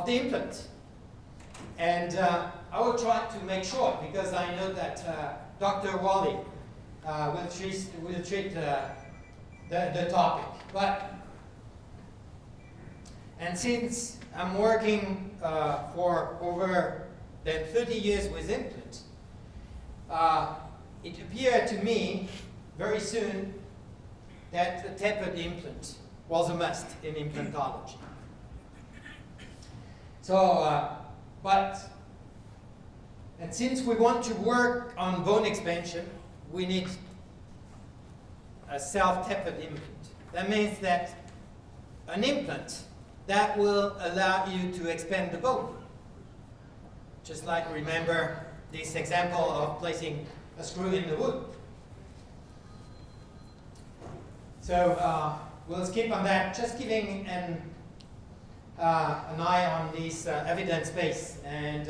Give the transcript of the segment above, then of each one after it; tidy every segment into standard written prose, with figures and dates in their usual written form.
the implant. And I will try to make short because I know that Dr. Wally will treat the topic. And since I'm working for over than 30 years with implants, it appeared to me very soon that a tapered implant was a must in implantology. So, and since we want to work on bone expansion, we need a self-tapered implant. That means that an implant that will allow you to expand the bone. Just like, remember this example of placing a screw in the wood. So we'll skip on that, just giving an eye on this evidence base. And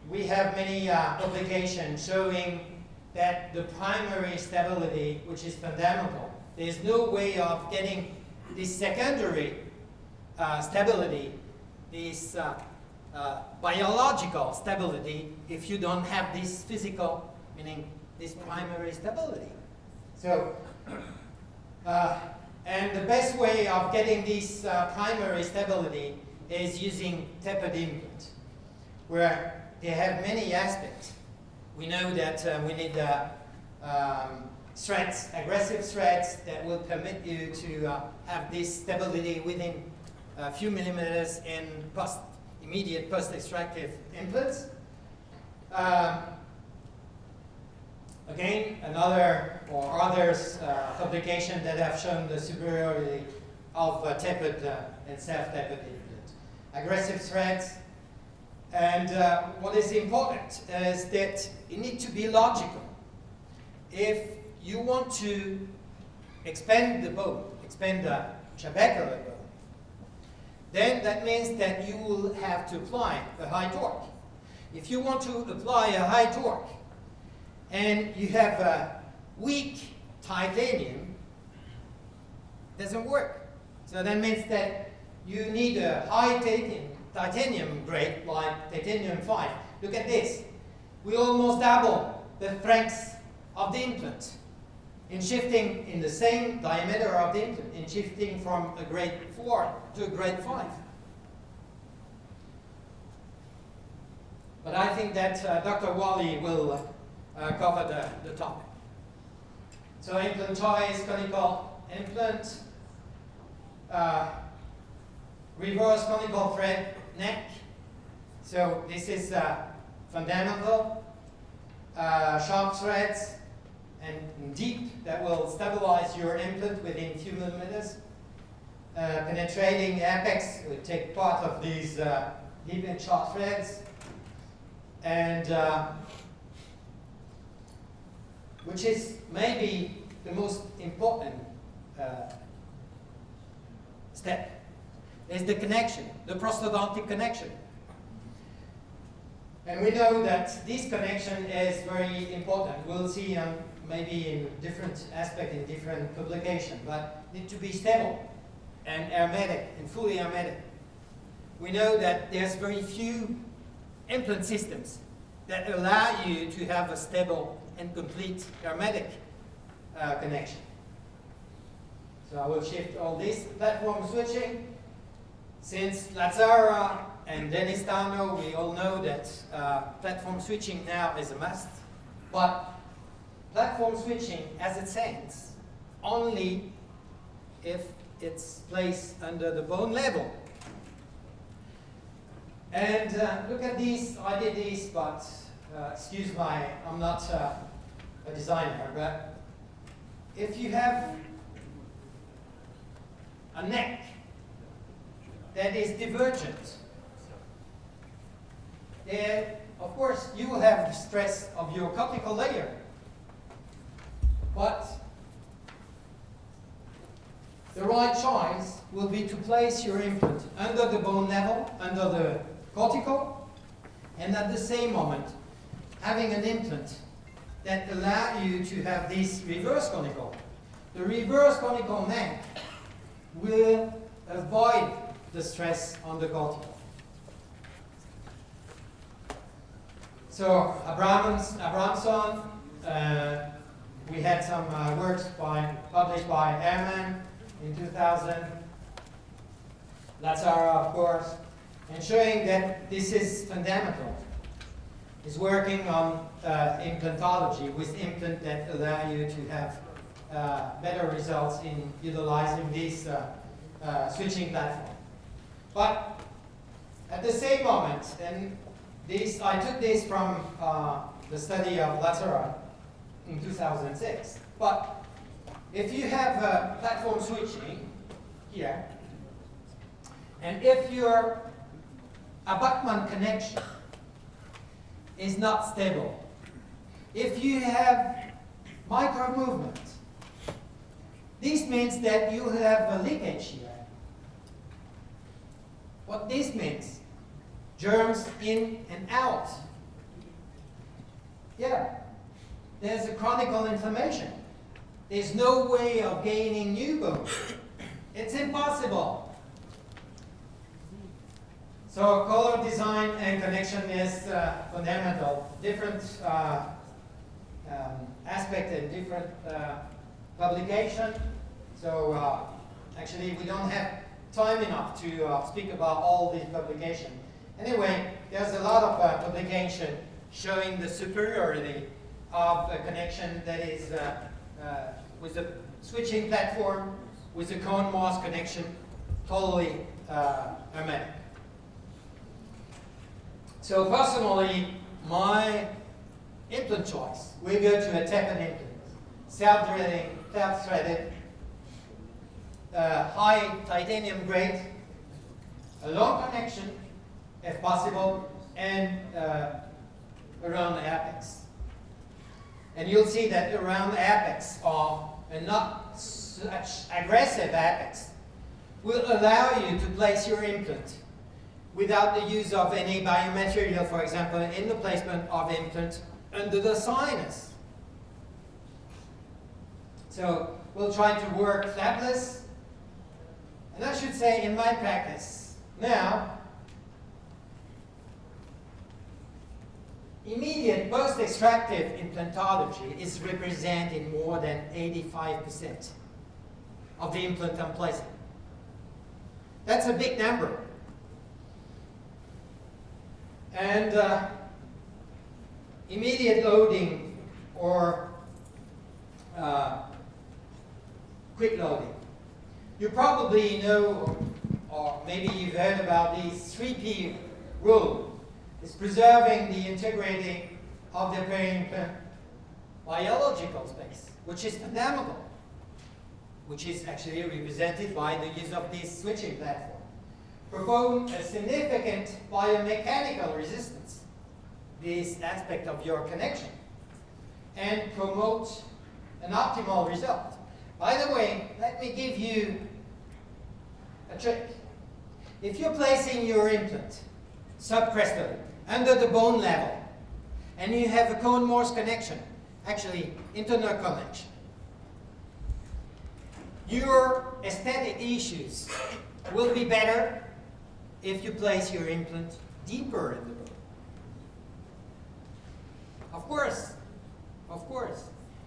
we have many publications showing that the primary stability, which is fundamental, there's no way of getting this secondary stability, this biological stability, if you don't have this physical, meaning this primary stability. So, and the best way of getting this primary stability is using tapered implant, where they have many aspects. We know that we need threads, aggressive threads that will permit you to have this stability within a few millimeters in immediate post-extractive implants. Again, another or others publication that have shown the superiority of tapered and self-tapered implant. Aggressive threads, and what is important is that you need to be logical. If you want to expand the bone, expand the trabecular bone, then that means that you will have to apply a high torque. If you want to apply a high torque and you have a weak titanium, it doesn't work. So that means that you need a high titanium grade like titanium 5. Look at this. We almost double the strength of the implant in shifting in the same diameter of the implant, in shifting from a grade 4 to a grade 5. But I think that Dr. Wally will cover the topic. So implant choice, conical implant, reverse conical thread neck. So this is fundamental, sharp threads, and deep that will stabilize your implant within a few millimeters. Penetrating apex will take part of these deep and sharp threads, and which is maybe the most important step, is the connection, the prosthodontic connection. And we know that this connection is very important. We'll see maybe in different aspects in different publications, but need to be stable and hermetic and fully hermetic. We know that there's very few implant systems that allow you to have a stable and complete hermetic connection. So I will shift all this platform switching. Since Lazzara and Dennis Tano, we all know that platform switching now is a must. But platform switching, as it stands, only if it's placed under the bone level. And look at these. I did these, but excuse I'm not a designer, but if you have a neck that is divergent, then of course you will have the stress of your cortical layer. But the right choice will be to place your implant under the bone level, under the cortical, and at the same moment having an implant that allows you to have this reverse conical. The reverse conical neck will avoid the stress on the cortical. So Abramson, we had some works published by Ehrman in 2000, Lazzara, of course, and showing that this is fundamental. Is working on implantology with implants that allow you to have better results in utilizing this switching platform. But at the same moment, and I took this from the study of Lazzara in 2006. But if you have platform switching here, and if your abutment connection is not stable, if you have micro movement, this means that you have a leakage here. What this means, germs in and out. Yeah, there's a chronic inflammation. There's no way of gaining new bone. It's impossible. So color design and connection is fundamental. Different aspect and different publication. So actually we don't have time enough to speak about all these publications. Anyway, there's a lot of publication showing the superiority of a connection that is with a switching platform, with a cone MOS connection, totally hermetic. So personally, my implant choice, we go to a tapered implant, self-drilling, self-threaded, high titanium grade, a long connection, if possible, and around the apex. And you'll see that around the apex, or a not such aggressive apex, will allow you to place your implant without the use of any biomaterial, for example, in the placement of implant under the sinus. So we'll try to work flapless. And I should say, in my practice, now, immediate post-extractive implantology is representing more than 85% of the implant I'm placing. That's a big number. And immediate loading or quick loading. You probably know, or maybe you've heard about the 3P rule. It's preserving the integrity of the peri-implant biological space, which is fundamental, which is actually represented by the use of this switching platform. Propose a significant biomechanical resistance, this aspect of your connection, and promote an optimal result. By the way, let me give you a trick. If you're placing your implant subcrestally, under the bone level, and you have a cone MOS connection, actually internal connection, your aesthetic issues will be better if you place your implant deeper in the bone. Of course,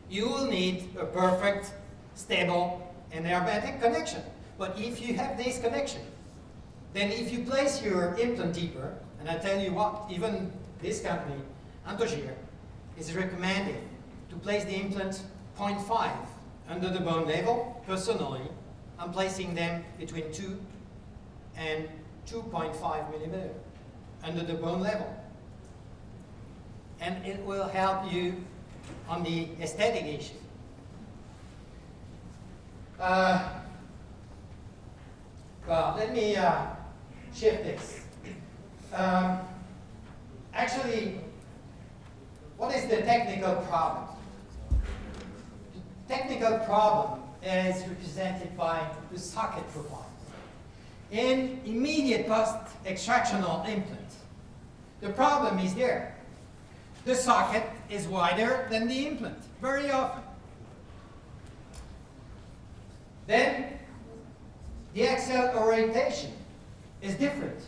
you will need a perfect, stable, and hermetic connection. But if you have this connection, then if you place your implant deeper, and I tell you what, even this company, Anthogyr, is recommending to place the implant 0.5 under the bone level. Personally, I'm placing them between 2 and 2.5 millimeters under the bone level. And it will help you on the aesthetic issue. Well, let me shift this. Actually, what is the technical problem? The technical problem is represented by the socket profile. In immediate post-extractional implant, the problem is there. The socket is wider than the implant, very often. Then, the axial orientation is different.